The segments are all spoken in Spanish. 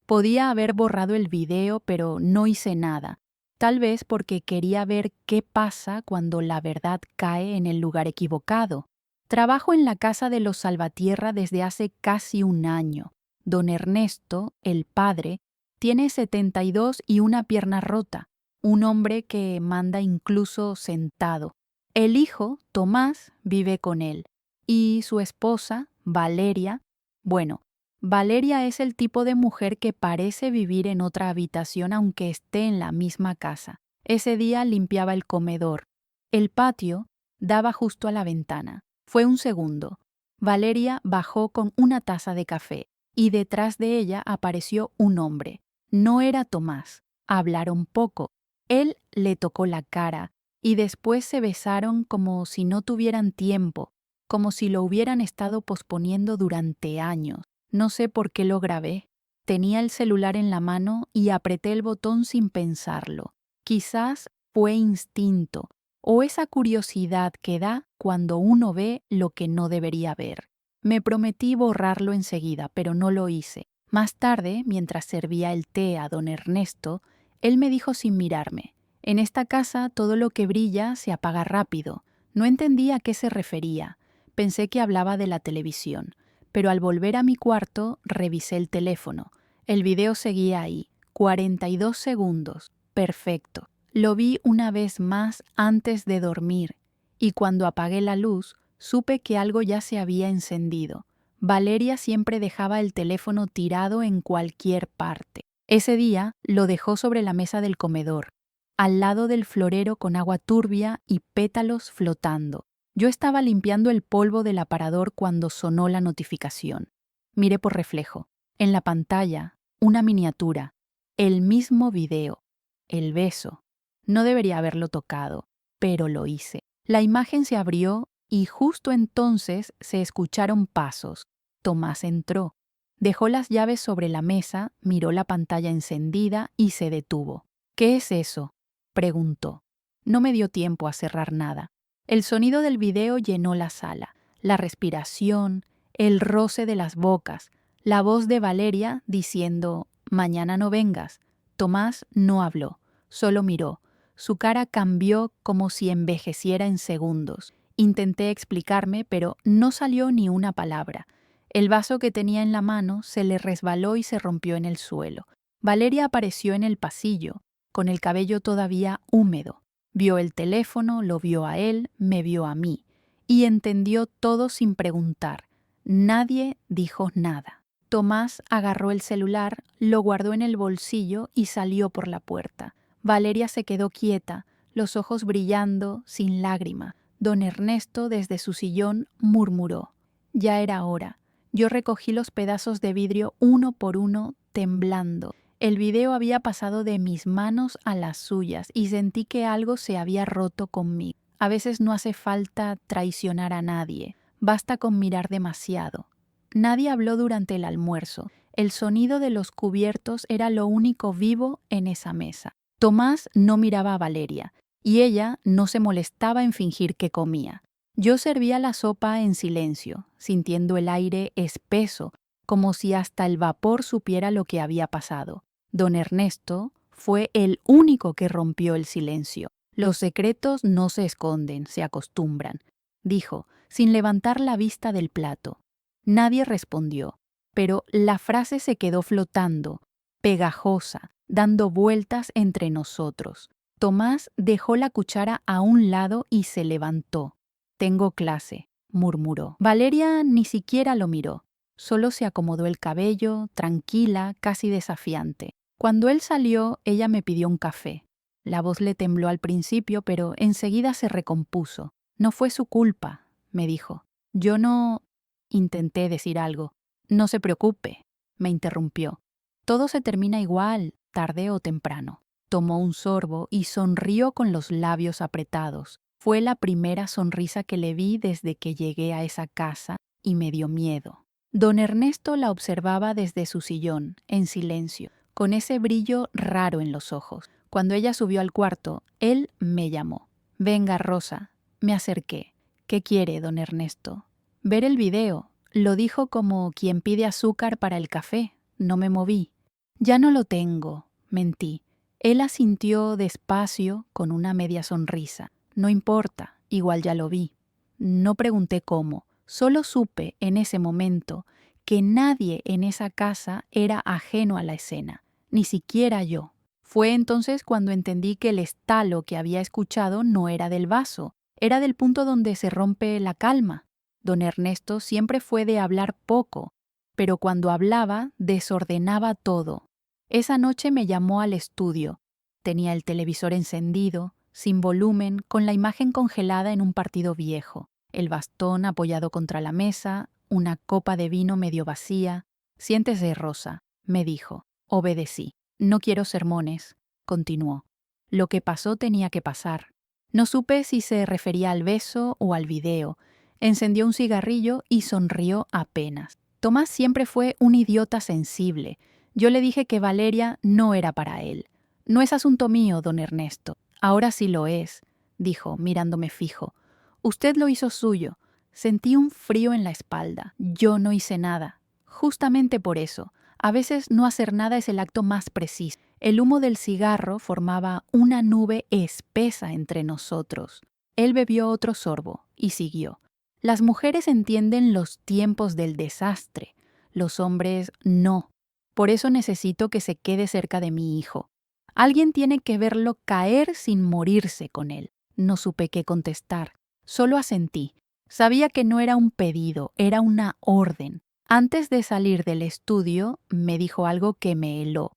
Podía haber borrado el video, pero no hice nada. Tal vez porque quería ver qué pasa cuando la verdad cae en el lugar equivocado. Trabajo en la casa de los Salvatierra desde hace casi un año. Don Ernesto, el padre, tiene 72 y una pierna rota. Un hombre que manda incluso sentado. El hijo, Tomás, vive con él. Y su esposa, Valeria, bueno, Valeria es el tipo de mujer que parece vivir en otra habitación aunque esté en la misma casa. Ese día limpiaba el comedor. El patio daba justo a la ventana. Fue un segundo. Valeria bajó con una taza de café y detrás de ella apareció un hombre. No era Tomás. Hablaron poco. Él le tocó la cara y después se besaron como si no tuvieran tiempo, como si lo hubieran estado posponiendo durante años. No sé por qué lo grabé. Tenía el celular en la mano y apreté el botón sin pensarlo. Quizás fue instinto o esa curiosidad que da cuando uno ve lo que no debería ver. Me prometí borrarlo enseguida, pero no lo hice. Más tarde, mientras servía el té a don Ernesto, él me dijo sin mirarme: «En esta casa todo lo que brilla se apaga rápido». No entendí a qué se refería. Pensé que hablaba de la televisión. Pero al volver a mi cuarto, revisé el teléfono. El video seguía ahí, 42 segundos. Perfecto. Lo vi una vez más antes de dormir, y cuando apagué la luz, supe que algo ya se había encendido. Valeria siempre dejaba el teléfono tirado en cualquier parte. Ese día lo dejó sobre la mesa del comedor, al lado del florero con agua turbia y pétalos flotando. Yo estaba limpiando el polvo del aparador cuando sonó la notificación. Miré por reflejo. En la pantalla, una miniatura. El mismo video. El beso. No debería haberlo tocado, pero lo hice. La imagen se abrió y justo entonces se escucharon pasos. Tomás entró. Dejó las llaves sobre la mesa, miró la pantalla encendida y se detuvo. «¿Qué es eso?», preguntó. No me dio tiempo a cerrar nada. El sonido del video llenó la sala, la respiración, el roce de las bocas, la voz de Valeria diciendo: «Mañana no vengas». Tomás no habló, solo miró. Su cara cambió como si envejeciera en segundos. Intenté explicarme, pero no salió ni una palabra. El vaso que tenía en la mano se le resbaló y se rompió en el suelo. Valeria apareció en el pasillo, con el cabello todavía húmedo. Vio el teléfono, lo vio a él, me vio a mí, y entendió todo sin preguntar. Nadie dijo nada. Tomás agarró el celular, lo guardó en el bolsillo y salió por la puerta. Valeria se quedó quieta, los ojos brillando, sin lágrima. Don Ernesto, desde su sillón, murmuró: «Ya era hora». Yo recogí los pedazos de vidrio uno por uno, temblando. El video había pasado de mis manos a las suyas y sentí que algo se había roto conmigo. A veces no hace falta traicionar a nadie, basta con mirar demasiado. Nadie habló durante el almuerzo. El sonido de los cubiertos era lo único vivo en esa mesa. Tomás no miraba a Valeria y ella no se molestaba en fingir que comía. Yo servía la sopa en silencio, sintiendo el aire espeso, como si hasta el vapor supiera lo que había pasado. Don Ernesto fue el único que rompió el silencio. «Los secretos no se esconden, se acostumbran», dijo, sin levantar la vista del plato. Nadie respondió, pero la frase se quedó flotando, pegajosa, dando vueltas entre nosotros. Tomás dejó la cuchara a un lado y se levantó. «Tengo clase», murmuró. Valeria ni siquiera lo miró. Solo se acomodó el cabello, tranquila, casi desafiante. Cuando él salió, ella me pidió un café. La voz le tembló al principio, pero enseguida se recompuso. «No fue su culpa», me dijo. «Yo no...». Intenté decir algo. «No se preocupe», me interrumpió. «Todo se termina igual, tarde o temprano». Tomó un sorbo y sonrió con los labios apretados. Fue la primera sonrisa que le vi desde que llegué a esa casa y me dio miedo. Don Ernesto la observaba desde su sillón, en silencio, con ese brillo raro en los ojos. Cuando ella subió al cuarto, él me llamó. «Venga, Rosa». Me acerqué. «¿Qué quiere, don Ernesto?» «Ver el video». Lo dijo como quien pide azúcar para el café. No me moví. Ya no lo tengo, mentí. Él asintió despacio con una media sonrisa. No importa, igual ya lo vi. No pregunté cómo, solo supe en ese momento que nadie en esa casa era ajeno a la escena, ni siquiera yo. Fue entonces cuando entendí que el estalo que había escuchado no era del vaso, era del punto donde se rompe la calma. Don Ernesto siempre fue de hablar poco, pero cuando hablaba desordenaba todo. Esa noche me llamó al estudio. Tenía el televisor encendido, sin volumen, con la imagen congelada en un partido viejo, el bastón apoyado contra la mesa, una copa de vino medio vacía. Siéntese, Rosa, me dijo. Obedecí. No quiero sermones, continuó. Lo que pasó tenía que pasar. No supe si se refería al beso o al video. Encendió un cigarrillo y sonrió apenas. Tomás siempre fue un idiota sensible. Yo le dije que Valeria no era para él. No es asunto mío, don Ernesto. Ahora sí lo es, dijo, mirándome fijo. Usted lo hizo suyo. Sentí un frío en la espalda. Yo no hice nada. Justamente por eso. A veces no hacer nada es el acto más preciso. El humo del cigarro formaba una nube espesa entre nosotros. Él bebió otro sorbo y siguió. Las mujeres entienden los tiempos del desastre. Los hombres no. Por eso necesito que se quede cerca de mi hijo. Alguien tiene que verlo caer sin morirse con él. No supe qué contestar. Solo asentí. Sabía que no era un pedido, era una orden. Antes de salir del estudio, me dijo algo que me heló.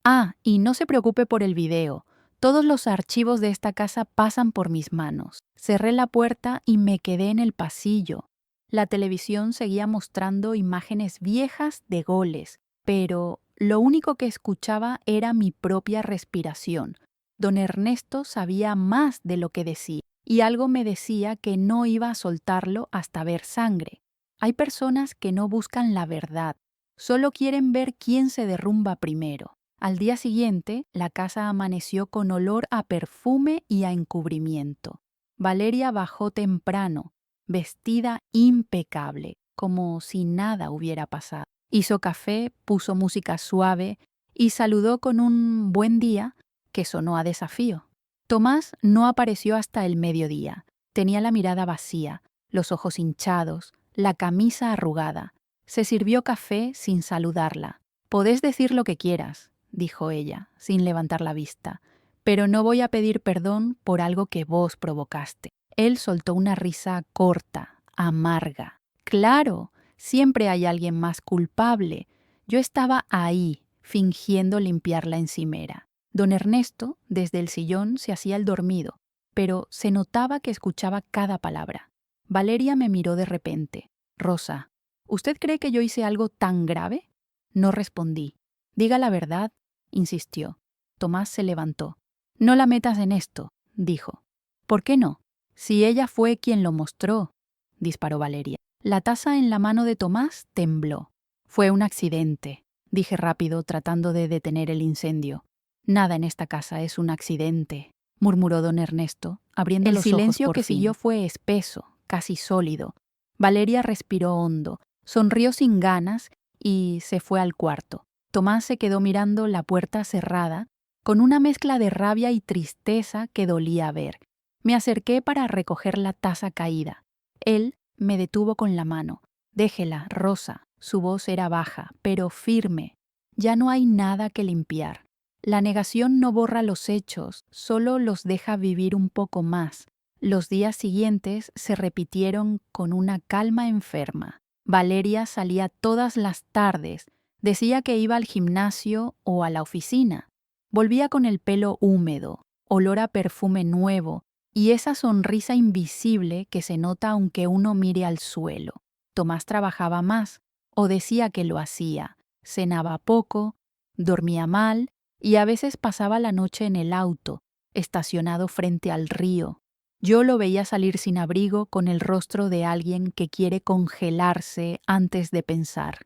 Ah, y no se preocupe por el video. Todos los archivos de esta casa pasan por mis manos. Cerré la puerta y me quedé en el pasillo. La televisión seguía mostrando imágenes viejas de goles, pero lo único que escuchaba era mi propia respiración. Don Ernesto sabía más de lo que decía, y algo me decía que no iba a soltarlo hasta ver sangre. Hay personas que no buscan la verdad, solo quieren ver quién se derrumba primero. Al día siguiente, la casa amaneció con olor a perfume y a encubrimiento. Valeria bajó temprano, vestida impecable, como si nada hubiera pasado. Hizo café, puso música suave y saludó con un buen día que sonó a desafío. Tomás no apareció hasta el mediodía. Tenía la mirada vacía, los ojos hinchados, la camisa arrugada. Se sirvió café sin saludarla. Podés decir lo que quieras, dijo ella, sin levantar la vista, pero no voy a pedir perdón por algo que vos provocaste. Él soltó una risa corta, amarga. Claro, siempre hay alguien más culpable. Yo estaba ahí, fingiendo limpiar la encimera. Don Ernesto, desde el sillón, se hacía el dormido, pero se notaba que escuchaba cada palabra. Valeria me miró de repente. Rosa, ¿usted cree que yo hice algo tan grave? No respondí. Diga la verdad, insistió. Tomás se levantó. No la metas en esto, dijo. ¿Por qué no? Si ella fue quien lo mostró, disparó Valeria. La taza en la mano de Tomás tembló. Fue un accidente, dije rápido, tratando de detener el incendio. Nada en esta casa es un accidente, murmuró don Ernesto, abriendo los ojos. El silencio que siguió fue espeso, casi sólido. Valeria respiró hondo, sonrió sin ganas y se fue al cuarto. Tomás se quedó mirando la puerta cerrada, con una mezcla de rabia y tristeza que dolía ver. Me acerqué para recoger la taza caída. Él me detuvo con la mano. Déjela, Rosa. Su voz era baja, pero firme. Ya no hay nada que limpiar. La negación no borra los hechos, solo los deja vivir un poco más. Los días siguientes se repitieron con una calma enferma. Valeria salía todas las tardes, decía que iba al gimnasio o a la oficina. Volvía con el pelo húmedo, olor a perfume nuevo y esa sonrisa invisible que se nota aunque uno mire al suelo. Tomás trabajaba más, o decía que lo hacía. Cenaba poco, dormía mal y a veces pasaba la noche en el auto, estacionado frente al río. Yo lo veía salir sin abrigo con el rostro de alguien que quiere congelarse antes de pensar.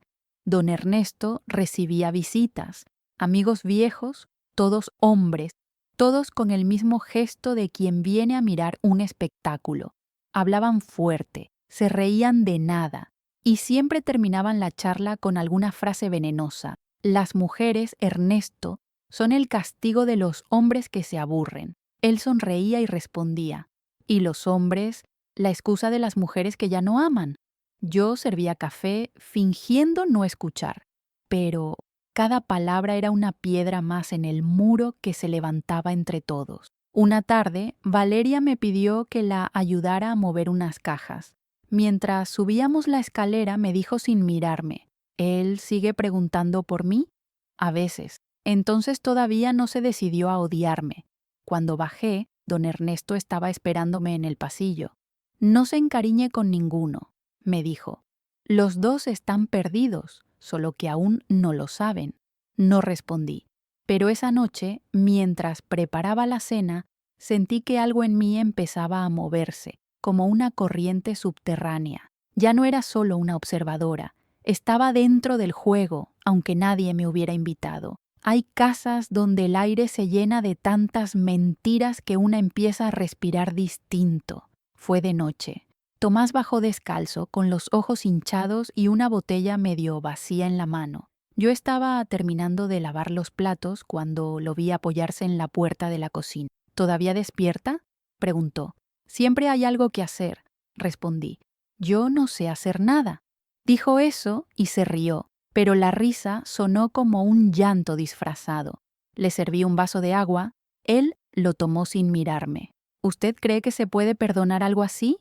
Don Ernesto recibía visitas, amigos viejos, todos hombres, todos con el mismo gesto de quien viene a mirar un espectáculo. Hablaban fuerte, se reían de nada y siempre terminaban la charla con alguna frase venenosa. Las mujeres, Ernesto, son el castigo de los hombres que se aburren. Él sonreía y respondía. Y los hombres, la excusa de las mujeres que ya no aman. Yo servía café fingiendo no escuchar, pero cada palabra era una piedra más en el muro que se levantaba entre todos. Una tarde, Valeria me pidió que la ayudara a mover unas cajas. Mientras subíamos la escalera, me dijo sin mirarme: ¿él sigue preguntando por mí? A veces. Entonces todavía no se decidió a odiarme. Cuando bajé, don Ernesto estaba esperándome en el pasillo. No se encariñe con ninguno, me dijo. Los dos están perdidos, solo que aún no lo saben. No respondí. Pero esa noche, mientras preparaba la cena, sentí que algo en mí empezaba a moverse, como una corriente subterránea. Ya no era solo una observadora, estaba dentro del juego, aunque nadie me hubiera invitado. Hay casas donde el aire se llena de tantas mentiras que una empieza a respirar distinto. Fue de noche. Tomás bajó descalzo, con los ojos hinchados y una botella medio vacía en la mano. Yo estaba terminando de lavar los platos cuando lo vi apoyarse en la puerta de la cocina. ¿Todavía despierta?, preguntó. Siempre hay algo que hacer, respondí. Yo no sé hacer nada. Dijo eso y se rió, pero la risa sonó como un llanto disfrazado. Le serví un vaso de agua. Él lo tomó sin mirarme. ¿Usted cree que se puede perdonar algo así?,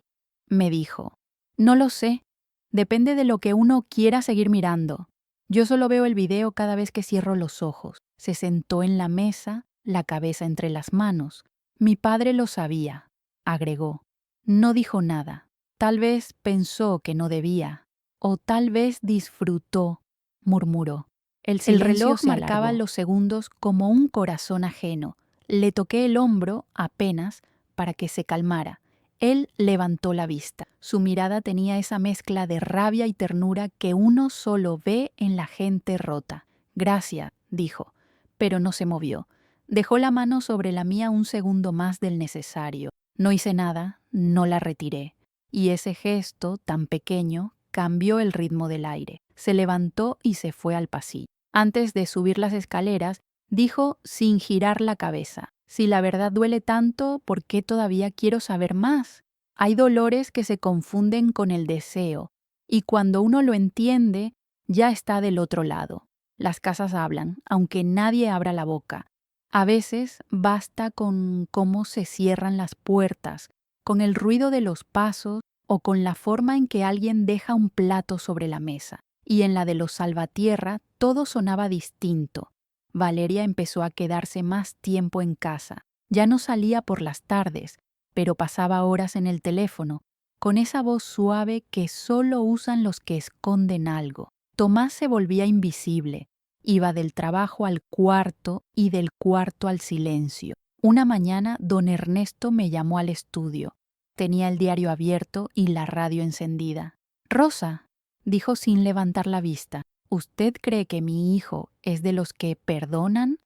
me dijo. No lo sé. Depende de lo que uno quiera seguir mirando. Yo solo veo el video cada vez que cierro los ojos. Se sentó en la mesa, la cabeza entre las manos. Mi padre lo sabía, agregó. No dijo nada. Tal vez pensó que no debía. O tal vez disfrutó, murmuró. El reloj marcaba los segundos como un corazón ajeno. Le toqué el hombro apenas para que se calmara. Él levantó la vista. Su mirada tenía esa mezcla de rabia y ternura que uno solo ve en la gente rota. Gracias, dijo, pero no se movió. Dejó la mano sobre la mía un segundo más del necesario. No hice nada, no la retiré. Y ese gesto, tan pequeño, cambió el ritmo del aire. Se levantó y se fue al pasillo. Antes de subir las escaleras, dijo sin girar la cabeza. Si la verdad duele tanto, ¿por qué todavía quiero saber más? Hay dolores que se confunden con el deseo, y cuando uno lo entiende, ya está del otro lado. Las casas hablan, aunque nadie abra la boca. A veces basta con cómo se cierran las puertas, con el ruido de los pasos o con la forma en que alguien deja un plato sobre la mesa. Y en la de los Salvatierra todo sonaba distinto. Valeria empezó a quedarse más tiempo en casa. Ya no salía por las tardes, pero pasaba horas en el teléfono, con esa voz suave que solo usan los que esconden algo. Tomás se volvía invisible. Iba del trabajo al cuarto y del cuarto al silencio. Una mañana, don Ernesto me llamó al estudio. Tenía el diario abierto y la radio encendida. «Rosa», dijo sin levantar la vista, ¿usted cree que mi hijo es de los que perdonan?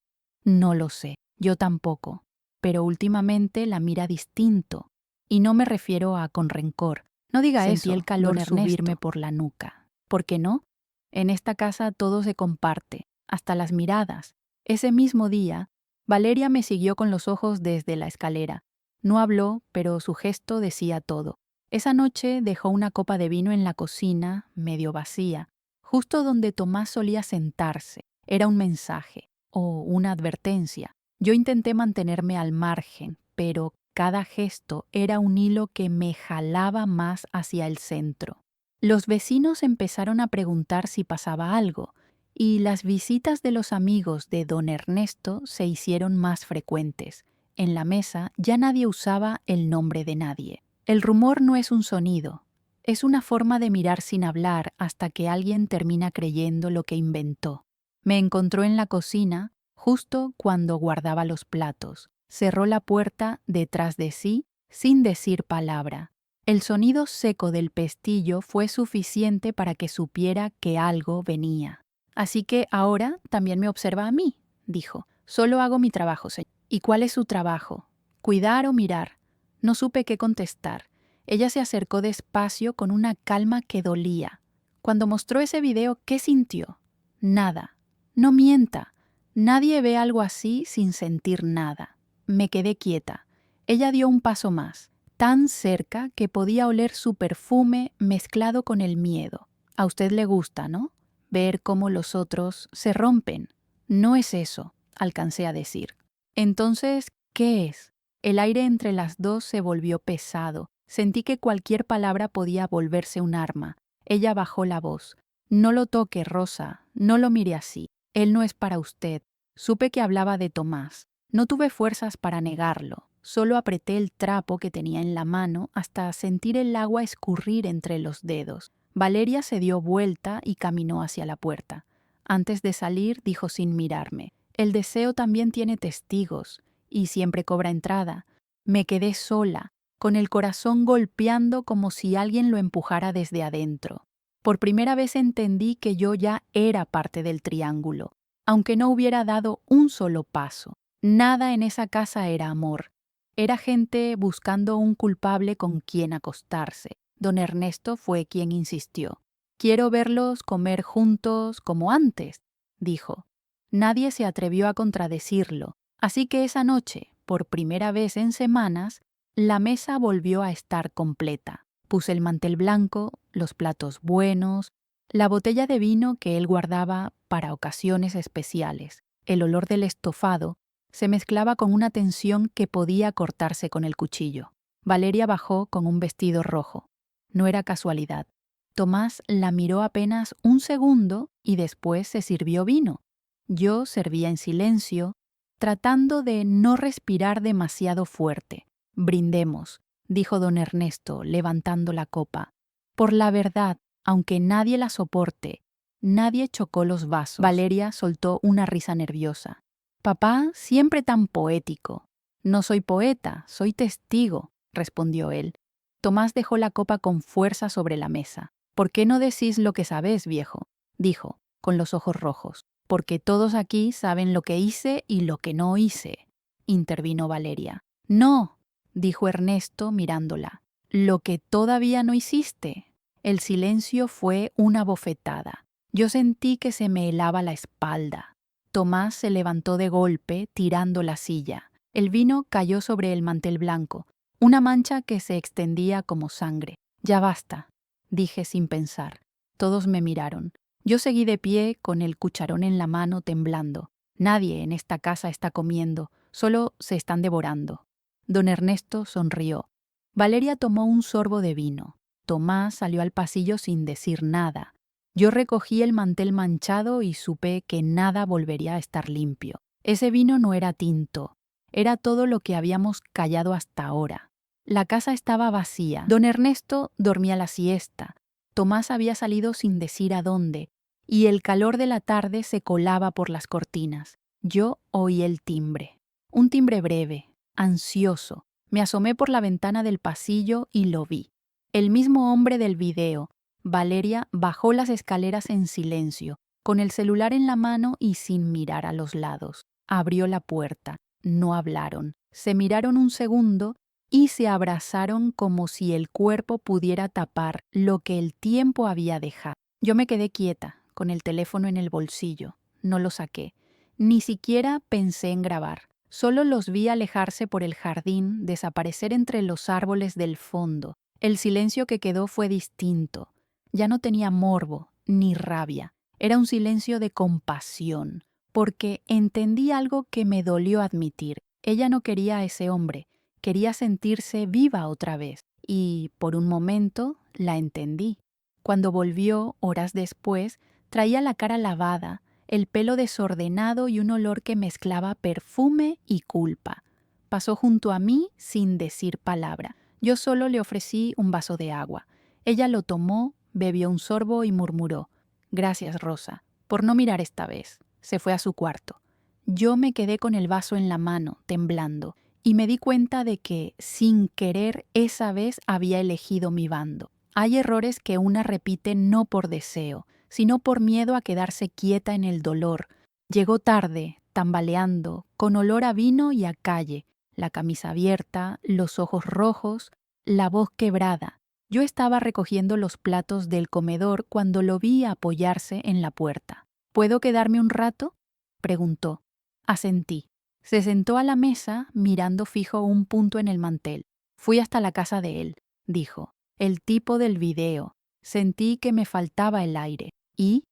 No lo sé, yo tampoco, pero últimamente la mira distinto. Y no me refiero a con rencor. No diga eso. Sentí el calor subirme por la nuca. ¿Por qué no? En esta casa todo se comparte, hasta las miradas. Ese mismo día, Valeria me siguió con los ojos desde la escalera. No habló, pero su gesto decía todo. Esa noche dejó una copa de vino en la cocina, medio vacía, justo donde Tomás solía sentarse. Era un mensaje o una advertencia. Yo intenté mantenerme al margen, pero cada gesto era un hilo que me jalaba más hacia el centro. Los vecinos empezaron a preguntar si pasaba algo, y las visitas de los amigos de don Ernesto se hicieron más frecuentes. En la mesa ya nadie usaba el nombre de nadie. El rumor no es un sonido, es una forma de mirar sin hablar hasta que alguien termina creyendo lo que inventó. Me encontró en la cocina justo cuando guardaba los platos. Cerró la puerta detrás de sí sin decir palabra. El sonido seco del pestillo fue suficiente para que supiera que algo venía. Así que ahora también me observa a mí, dijo. Solo hago mi trabajo, señor. ¿Y cuál es su trabajo? ¿Cuidar o mirar? No supe qué contestar. Ella se acercó despacio con una calma que dolía. Cuando mostró ese video, ¿qué sintió? Nada. No mienta. Nadie ve algo así sin sentir nada. Me quedé quieta. Ella dio un paso más, tan cerca que podía oler su perfume mezclado con el miedo. A usted le gusta, ¿no? Ver cómo los otros se rompen. No es eso, alcancé a decir. Entonces, ¿qué es? El aire entre las dos se volvió pesado. Sentí que cualquier palabra podía volverse un arma. Ella bajó la voz. No lo toque, Rosa. No lo mire así. Él no es para usted. Supe que hablaba de Tomás. No tuve fuerzas para negarlo. Solo apreté el trapo que tenía en la mano hasta sentir el agua escurrir entre los dedos. Valeria se dio vuelta y caminó hacia la puerta. Antes de salir, dijo sin mirarme: el deseo también tiene testigos y siempre cobra entrada. Me quedé sola, con el corazón golpeando como si alguien lo empujara desde adentro. Por primera vez entendí que yo ya era parte del triángulo, aunque no hubiera dado un solo paso. Nada en esa casa era amor. Era gente buscando un culpable con quien acostarse. Don Ernesto fue quien insistió. Quiero verlos comer juntos como antes, dijo. Nadie se atrevió a contradecirlo, así que esa noche, por primera vez en semanas, la mesa volvió a estar completa. Puse el mantel blanco, los platos buenos, la botella de vino que él guardaba para ocasiones especiales. El olor del estofado se mezclaba con una tensión que podía cortarse con el cuchillo. Valeria bajó con un vestido rojo. No era casualidad. Tomás la miró apenas un segundo y después se sirvió vino. Yo servía en silencio, tratando de no respirar demasiado fuerte. Brindemos, dijo don Ernesto, levantando la copa. Por la verdad, aunque nadie la soporte. Nadie chocó los vasos. Valeria soltó una risa nerviosa. Papá, siempre tan poético. No soy poeta, soy testigo, respondió él. Tomás dejó la copa con fuerza sobre la mesa. ¿Por qué no decís lo que sabés, viejo? Dijo, con los ojos rojos. Porque todos aquí saben lo que hice y lo que no hice, intervino Valeria. No, dijo Ernesto mirándola. Lo que todavía no hiciste. El silencio fue una bofetada. Yo sentí que se me helaba la espalda. Tomás se levantó de golpe, tirando la silla. El vino cayó sobre el mantel blanco, una mancha que se extendía como sangre. Ya basta, dije sin pensar. Todos me miraron. Yo seguí de pie con el cucharón en la mano temblando. Nadie en esta casa está comiendo, solo se están devorando. Don Ernesto sonrió. Valeria tomó un sorbo de vino. Tomás salió al pasillo sin decir nada. Yo recogí el mantel manchado y supe que nada volvería a estar limpio. Ese vino no era tinto, era todo lo que habíamos callado hasta ahora. La casa estaba vacía. Don Ernesto dormía la siesta. Tomás había salido sin decir a dónde, y el calor de la tarde se colaba por las cortinas. Yo oí el timbre. Un timbre breve, ansioso. Me asomé por la ventana del pasillo y lo vi. El mismo hombre del video. Valeria bajó las escaleras en silencio, con el celular en la mano y sin mirar a los lados. Abrió la puerta. No hablaron. Se miraron un segundo y se abrazaron como si el cuerpo pudiera tapar lo que el tiempo había dejado. Yo me quedé quieta, con el teléfono en el bolsillo. No lo saqué. Ni siquiera pensé en grabar. Solo los vi alejarse por el jardín, desaparecer entre los árboles del fondo. El silencio que quedó fue distinto. Ya no tenía morbo ni rabia. Era un silencio de compasión, porque entendí algo que me dolió admitir. Ella no quería a ese hombre. Quería sentirse viva otra vez, y por un momento la entendí. Cuando volvió, horas después, traía la cara lavada, el pelo desordenado y un olor que mezclaba perfume y culpa. Pasó junto a mí sin decir palabra. Yo solo le ofrecí un vaso de agua. Ella lo tomó, bebió un sorbo y murmuró: «Gracias, Rosa, por no mirar esta vez». Se fue a su cuarto. Yo me quedé con el vaso en la mano, temblando. Y me di cuenta de que, sin querer, esa vez había elegido mi bando. Hay errores que una repite no por deseo, sino por miedo a quedarse quieta en el dolor. Llegó tarde, tambaleando, con olor a vino y a calle, la camisa abierta, los ojos rojos, la voz quebrada. Yo estaba recogiendo los platos del comedor cuando lo vi apoyarse en la puerta. ¿Puedo quedarme un rato? Preguntó. Asentí. Se sentó a la mesa mirando fijo un punto en el mantel. Fui hasta la casa de él, dijo. El tipo del video. Sentí que me faltaba el aire. ¿Y?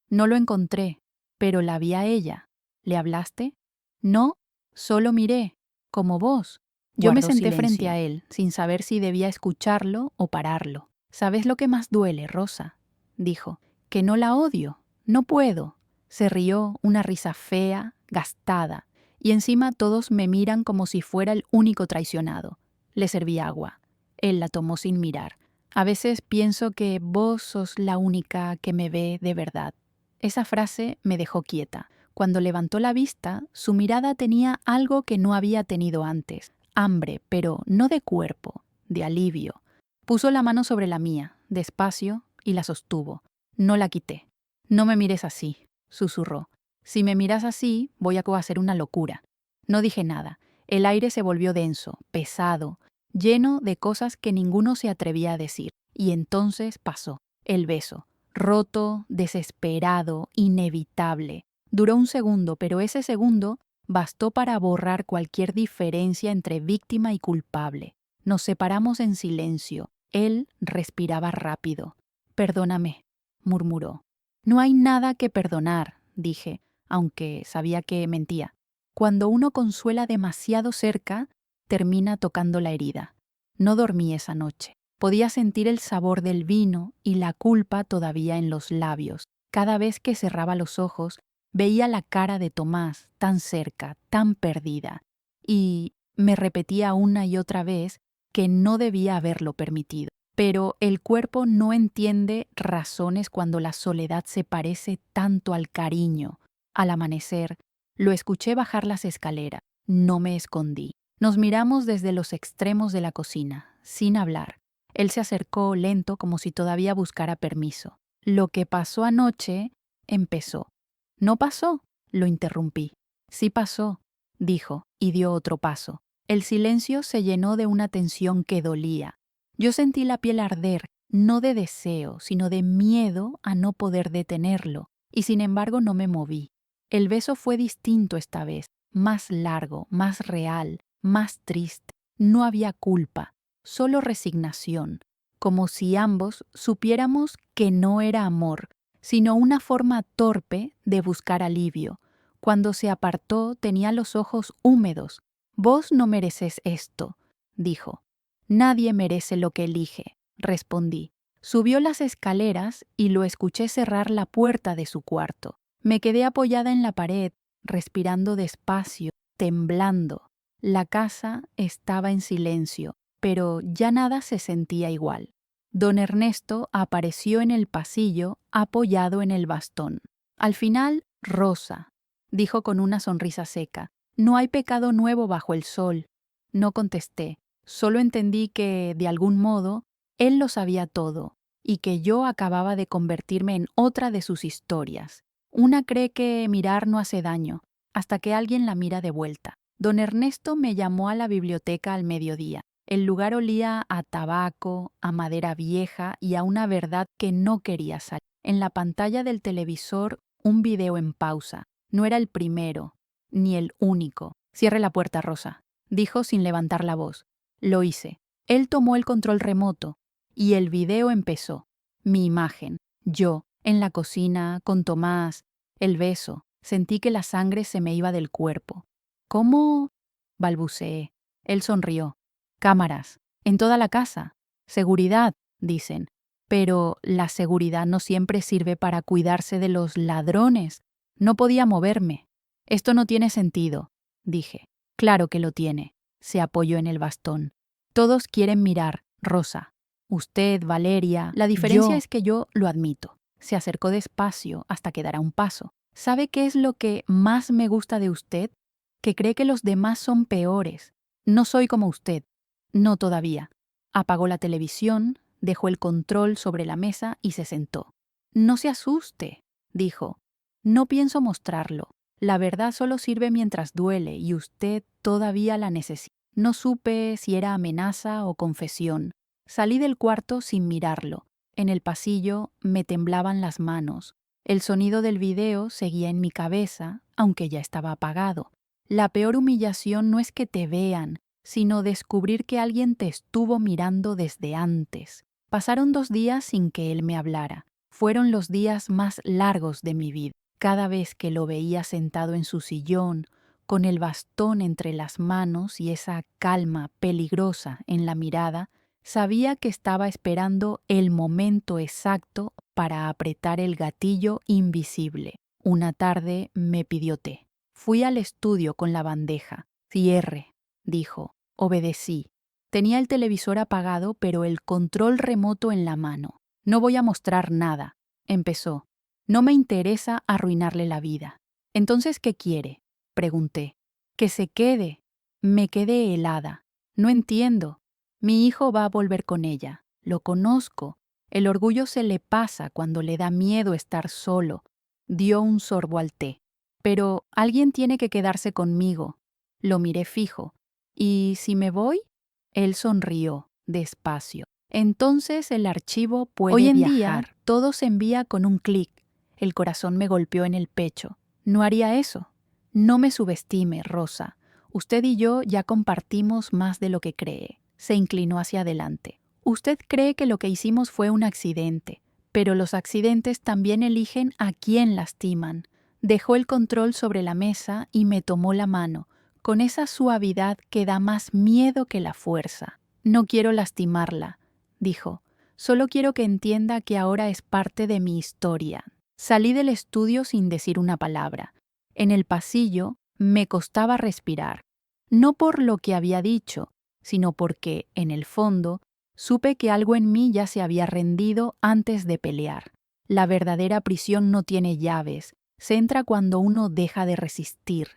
No lo encontré, pero la vi a ella. ¿Le hablaste? No, solo miré, como vos. Yo me Guardó senté frente silencio. a él, sin saber si debía escucharlo o pararlo. ¿Sabes lo que más duele, Rosa? Dijo. Que no la odio. No puedo. Se rió, una risa fea, gastada, y encima todos me miran como si fuera el único traicionado. Le serví agua. Él la tomó sin mirar. A veces pienso que vos sos la única que me ve de verdad. Esa frase me dejó quieta. Cuando levantó la vista, su mirada tenía algo que no había tenido antes. Hambre, pero no de cuerpo, de alivio. Puso la mano sobre la mía, despacio, y la sostuvo. No la quité. No me mires así, susurró. Si me miras así, voy a hacer una locura. No dije nada. El aire se volvió denso, pesado, lleno de cosas que ninguno se atrevía a decir. Y entonces pasó. El beso. Roto, desesperado, inevitable. Duró un segundo, pero ese segundo bastó para borrar cualquier diferencia entre víctima y culpable. Nos separamos en silencio. Él respiraba rápido. Perdóname, murmuró. No hay nada que perdonar, dije, aunque sabía que mentía. Cuando uno consuela demasiado cerca, termina tocando la herida. No dormí esa noche. Podía sentir el sabor del vino y la culpa todavía en los labios. Cada vez que cerraba los ojos, veía la cara de Tomás tan cerca, tan perdida. Y me repetía una y otra vez que no debía haberlo permitido. Pero el cuerpo no entiende razones cuando la soledad se parece tanto al cariño. Al amanecer, lo escuché bajar las escaleras. No me escondí. Nos miramos desde los extremos de la cocina, sin hablar. Él se acercó lento como si todavía buscara permiso. Lo que pasó anoche empezó. ¿No pasó? Lo interrumpí. Sí pasó, dijo, y dio otro paso. El silencio se llenó de una tensión que dolía. Yo sentí la piel arder, no de deseo, sino de miedo a no poder detenerlo, y sin embargo no me moví. El beso fue distinto esta vez, más largo, más real, más triste. No había culpa, solo resignación, como si ambos supiéramos que no era amor, sino una forma torpe de buscar alivio. Cuando se apartó tenía los ojos húmedos. Vos no mereces esto, dijo. Nadie merece lo que elige, respondí. Subió las escaleras y lo escuché cerrar la puerta de su cuarto. Me quedé apoyada en la pared, respirando despacio, temblando. La casa estaba en silencio, pero ya nada se sentía igual. Don Ernesto apareció en el pasillo apoyado en el bastón. Al final, Rosa, dijo con una sonrisa seca. No hay pecado nuevo bajo el sol. No contesté. Solo entendí que, de algún modo, él lo sabía todo, y que yo acababa de convertirme en otra de sus historias. Una cree que mirar no hace daño, hasta que alguien la mira de vuelta. Don Ernesto me llamó a la biblioteca al mediodía. El lugar olía a tabaco, a madera vieja y a una verdad que no quería salir. En la pantalla del televisor, un video en pausa. No era el primero, ni el único. Cierre la puerta, Rosa, dijo sin levantar la voz. Lo hice. Él tomó el control remoto y el video empezó. Mi imagen, yo, en la cocina, con Tomás, el beso. Sentí que la sangre se me iba del cuerpo. ¿Cómo? Balbuceé. Él sonrió. Cámaras, en toda la casa. Seguridad, dicen. Pero la seguridad no siempre sirve para cuidarse de los ladrones. No podía moverme. Esto no tiene sentido, dije. Claro que lo tiene. Se apoyó en el bastón. Todos quieren mirar, Rosa. Usted, Valeria. La diferencia es que yo lo admito. Se acercó despacio hasta que dará un paso. ¿Sabe qué es lo que más me gusta de usted? Que cree que los demás son peores. No soy como usted. No todavía. Apagó la televisión, dejó el control sobre la mesa y se sentó. No se asuste, dijo. No pienso mostrarlo. La verdad solo sirve mientras duele y usted todavía la necesita. No supe si era amenaza o confesión. Salí del cuarto sin mirarlo. En el pasillo me temblaban las manos. El sonido del video seguía en mi cabeza, aunque ya estaba apagado. La peor humillación no es que te vean, sino descubrir que alguien te estuvo mirando desde antes. Pasaron 2 días sin que él me hablara. Fueron los días más largos de mi vida. Cada vez que lo veía sentado en su sillón, con el bastón entre las manos y esa calma peligrosa en la mirada, sabía que estaba esperando el momento exacto para apretar el gatillo invisible. Una tarde me pidió té. Fui al estudio con la bandeja. Cierre, dijo. Obedecí. Tenía el televisor apagado, pero el control remoto en la mano. No voy a mostrar nada, empezó. No me interesa arruinarle la vida. Entonces, ¿qué quiere? Pregunté. Que se quede. Me quedé helada. No entiendo. Mi hijo va a volver con ella. Lo conozco. El orgullo se le pasa cuando le da miedo estar solo. Dio un sorbo al té. Pero alguien tiene que quedarse conmigo. Lo miré fijo. ¿Y si me voy? Él sonrió, despacio. Entonces el archivo puede viajar. Hoy en día, todo se envía con un clic. El corazón me golpeó en el pecho. No haría eso. No me subestime, Rosa. Usted y yo ya compartimos más de lo que cree. Se inclinó hacia adelante. Usted cree que lo que hicimos fue un accidente, pero los accidentes también eligen a quién lastiman. Dejó el control sobre la mesa y me tomó la mano, con esa suavidad que da más miedo que la fuerza. No quiero lastimarla, dijo. Solo quiero que entienda que ahora es parte de mi historia. Salí del estudio sin decir una palabra. En el pasillo me costaba respirar, no por lo que había dicho, sino porque, en el fondo, supe que algo en mí ya se había rendido antes de pelear. La verdadera prisión no tiene llaves, se entra cuando uno deja de resistir.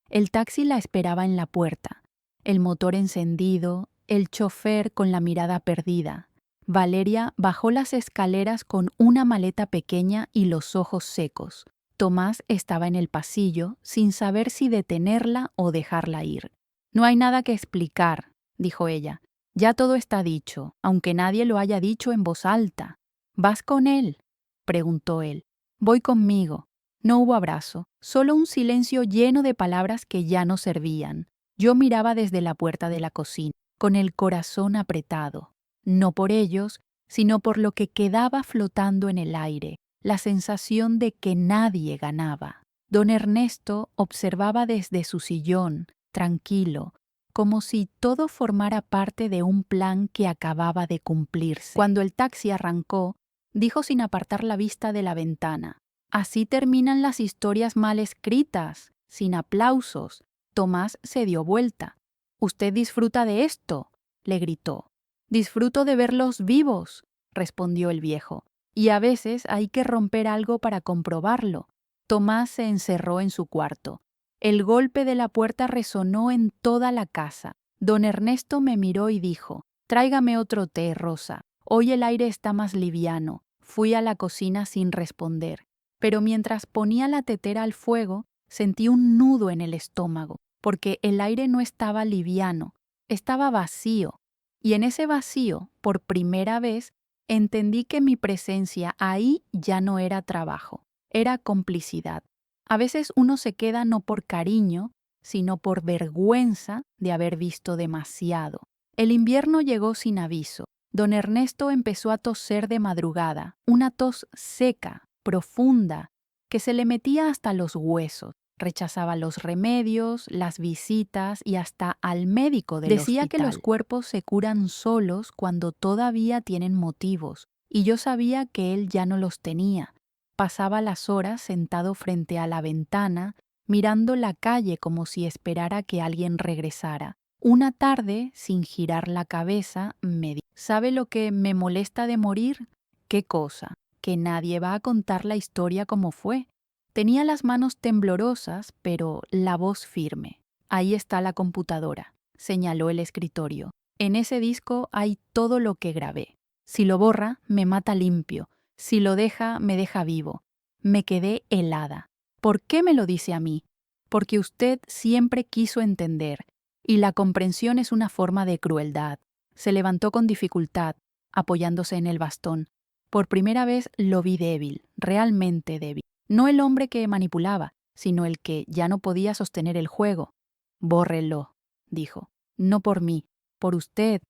El taxi la esperaba en la puerta, el motor encendido, el chofer con la mirada perdida. Valeria bajó las escaleras con una maleta pequeña y los ojos secos. Tomás estaba en el pasillo, sin saber si detenerla o dejarla ir. No hay nada que explicar, dijo ella. Ya todo está dicho, aunque nadie lo haya dicho en voz alta. ¿Vas con él?, preguntó él. Voy conmigo. No hubo abrazo, solo un silencio lleno de palabras que ya no servían. Yo miraba desde la puerta de la cocina, con el corazón apretado. No por ellos, sino por lo que quedaba flotando en el aire, la sensación de que nadie ganaba. Don Ernesto observaba desde su sillón, tranquilo, como si todo formara parte de un plan que acababa de cumplirse. Cuando el taxi arrancó, dijo sin apartar la vista de la ventana: «Así terminan las historias mal escritas, sin aplausos». Tomás se dio vuelta. «¿Usted disfruta de esto?», le gritó. «Disfruto de verlos vivos», respondió el viejo. «Y a veces hay que romper algo para comprobarlo». Tomás se encerró en su cuarto. El golpe de la puerta resonó en toda la casa. Don Ernesto me miró y dijo: «Tráigame otro té, Rosa. Hoy el aire está más liviano». Fui a la cocina sin responder. Pero mientras ponía la tetera al fuego, sentí un nudo en el estómago, porque el aire no estaba liviano, estaba vacío. Y en ese vacío, por primera vez, entendí que mi presencia ahí ya no era trabajo, era complicidad. A veces uno se queda no por cariño, sino por vergüenza de haber visto demasiado. El invierno llegó sin aviso. Don Ernesto empezó a toser de madrugada, una tos seca, profunda, que se le metía hasta los huesos. Rechazaba los remedios, las visitas y hasta al médico del hospital. Decía que los cuerpos se curan solos cuando todavía tienen motivos, y yo sabía que él ya no los tenía. Pasaba las horas sentado frente a la ventana, mirando la calle como si esperara que alguien regresara. Una tarde, sin girar la cabeza, me dijo: «¿Sabe lo que me molesta de morir?». «¿Qué cosa?». «Que nadie va a contar la historia como fue». Tenía las manos temblorosas, pero la voz firme. «Ahí está la computadora», señaló el escritorio. «En ese disco hay todo lo que grabé. Si lo borra, me mata limpio. Si lo deja, me deja vivo». Me quedé helada. «¿Por qué me lo dice a mí?». «Porque usted siempre quiso entender, y la comprensión es una forma de crueldad». Se levantó con dificultad, apoyándose en el bastón. Por primera vez lo vi débil, realmente débil. No el hombre que manipulaba, sino el que ya no podía sostener el juego. Bórrelo, dijo. No por mí, por usted.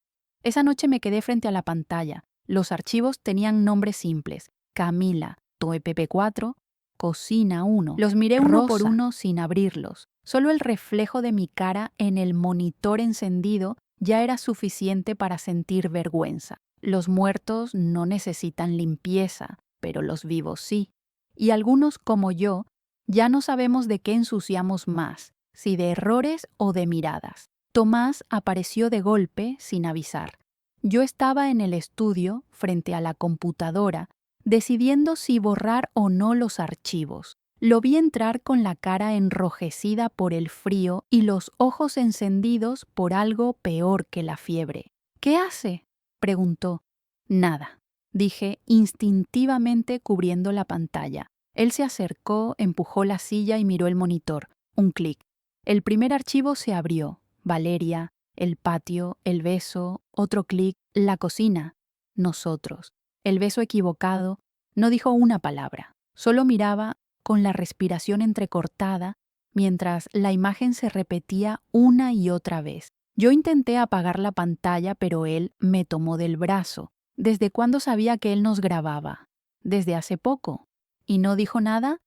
Esa noche me quedé frente a la pantalla. Los archivos tenían nombres simples. Camila, ToePP4, Cocina 1. Los miré uno por uno sin abrirlos. Solo el reflejo de mi cara en el monitor encendido ya era suficiente para sentir vergüenza. Los muertos no necesitan limpieza, pero los vivos sí. Y algunos, como yo, ya no sabemos de qué ensuciamos más, si de errores o de miradas. Tomás apareció de golpe sin avisar. Yo estaba en el estudio, frente a la computadora, decidiendo si borrar o no los archivos. Lo vi entrar con la cara enrojecida por el frío y los ojos encendidos por algo peor que la fiebre. ¿Qué hace?, preguntó. Nada, dije instintivamente cubriendo la pantalla. Él se acercó, empujó la silla y miró el monitor. Un clic. El primer archivo se abrió. Valeria, el patio, el beso, otro clic, la cocina, nosotros. El beso equivocado, no dijo una palabra. Solo miraba con la respiración entrecortada mientras la imagen se repetía una y otra vez. Yo intenté apagar la pantalla, pero él me tomó del brazo. ¿Desde cuándo sabía que él nos grababa? Desde hace poco. ¿Y no dijo nada?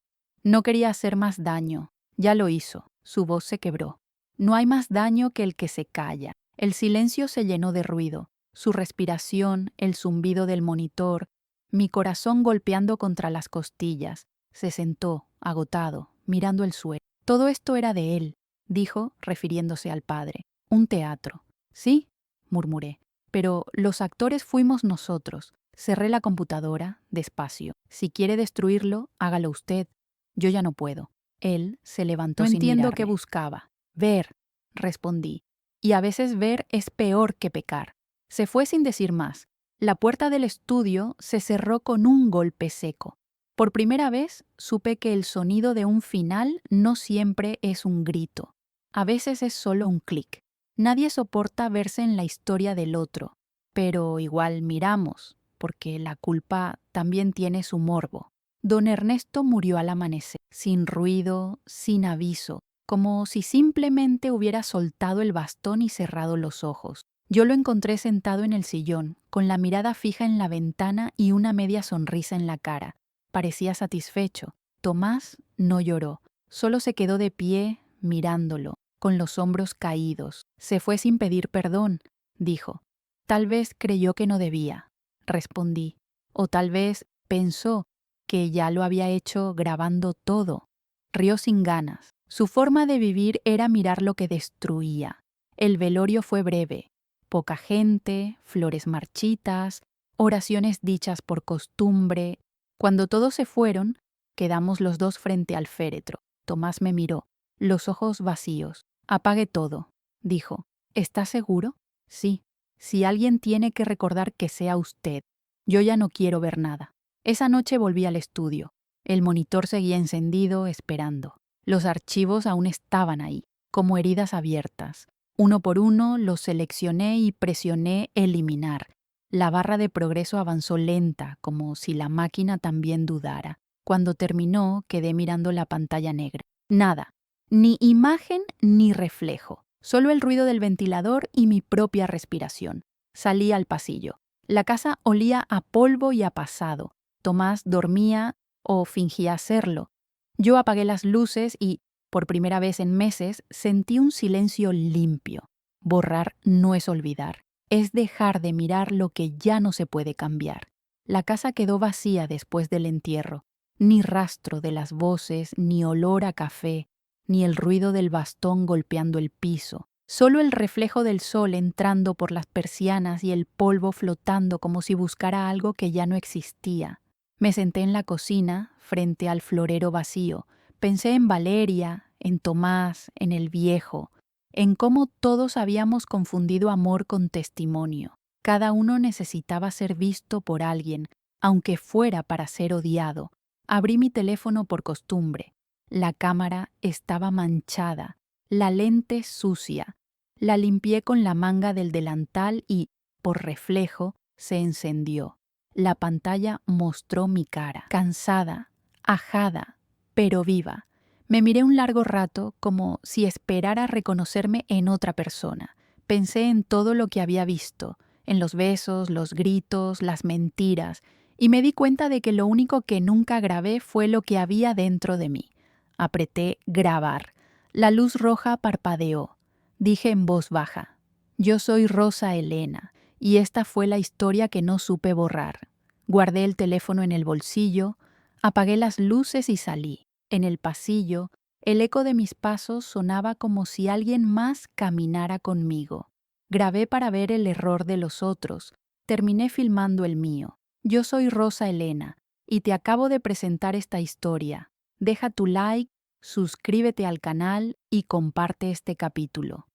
No quería hacer más daño. Ya lo hizo. Su voz se quebró. No hay más daño que el que se calla. El silencio se llenó de ruido. Su respiración, el zumbido del monitor, mi corazón golpeando contra las costillas. Se sentó, agotado, mirando el suelo. Todo esto era de él, dijo, refiriéndose al padre. Un teatro. Sí, murmuré. Pero los actores fuimos nosotros. Cerré la computadora, despacio. Si quiere destruirlo, hágalo usted. Yo ya no puedo. Él se levantó sin mirarme. No entiendo qué buscaba. Ver, respondí. Y a veces ver es peor que pecar. Se fue sin decir más. La puerta del estudio se cerró con un golpe seco. Por primera vez supe que el sonido de un final no siempre es un grito. A veces es solo un clic. Nadie soporta verse en la historia del otro, pero igual miramos, porque la culpa también tiene su morbo. Don Ernesto murió al amanecer, sin ruido, sin aviso, como si simplemente hubiera soltado el bastón y cerrado los ojos. Yo lo encontré sentado en el sillón, con la mirada fija en la ventana y una media sonrisa en la cara. Parecía satisfecho. Tomás no lloró, solo se quedó de pie, mirándolo, con los hombros caídos. Se fue sin pedir perdón, dijo. Tal vez creyó que no debía, respondí. O tal vez pensó que ya lo había hecho grabando todo. Rió sin ganas. Su forma de vivir era mirar lo que destruía. El velorio fue breve. Poca gente, flores marchitas, oraciones dichas por costumbre. Cuando todos se fueron, quedamos los dos frente al féretro. Tomás me miró, los ojos vacíos. Apague todo, dijo. ¿Está seguro? Sí. Si alguien tiene que recordar que sea usted. Yo ya no quiero ver nada. Esa noche volví al estudio. El monitor seguía encendido, esperando. Los archivos aún estaban ahí, como heridas abiertas. Uno por uno los seleccioné y presioné eliminar. La barra de progreso avanzó lenta, como si la máquina también dudara. Cuando terminó, quedé mirando la pantalla negra. Nada, ni imagen ni reflejo, solo el ruido del ventilador y mi propia respiración. Salí al pasillo. La casa olía a polvo y a pasado. Tomás dormía o fingía hacerlo. Yo apagué las luces y, por primera vez en meses, sentí un silencio limpio. Borrar no es olvidar, es dejar de mirar lo que ya no se puede cambiar. La casa quedó vacía después del entierro. Ni rastro de las voces, ni olor a café, ni el ruido del bastón golpeando el piso. Solo el reflejo del sol entrando por las persianas y el polvo flotando como si buscara algo que ya no existía. Me senté en la cocina, frente al florero vacío. Pensé en Valeria, en Tomás, en el viejo, en cómo todos habíamos confundido amor con testimonio. Cada uno necesitaba ser visto por alguien, aunque fuera para ser odiado. Abrí mi teléfono por costumbre. La cámara estaba manchada, la lente sucia. La limpié con la manga del delantal y, por reflejo, se encendió. La pantalla mostró mi cara, cansada, ajada, pero viva. Me miré un largo rato como si esperara reconocerme en otra persona. Pensé en todo lo que había visto, en los besos, los gritos, las mentiras, y me di cuenta de que lo único que nunca grabé fue lo que había dentro de mí. Apreté grabar. La luz roja parpadeó. Dije en voz baja: yo soy Rosa Elena, y esta fue la historia que no supe borrar. Guardé el teléfono en el bolsillo, apagué las luces y salí. En el pasillo, el eco de mis pasos sonaba como si alguien más caminara conmigo. Grabé para ver el error de los otros. Terminé filmando el mío. Yo soy Rosa Elena, y te acabo de presentar esta historia. Deja tu like, suscríbete al canal y comparte este capítulo.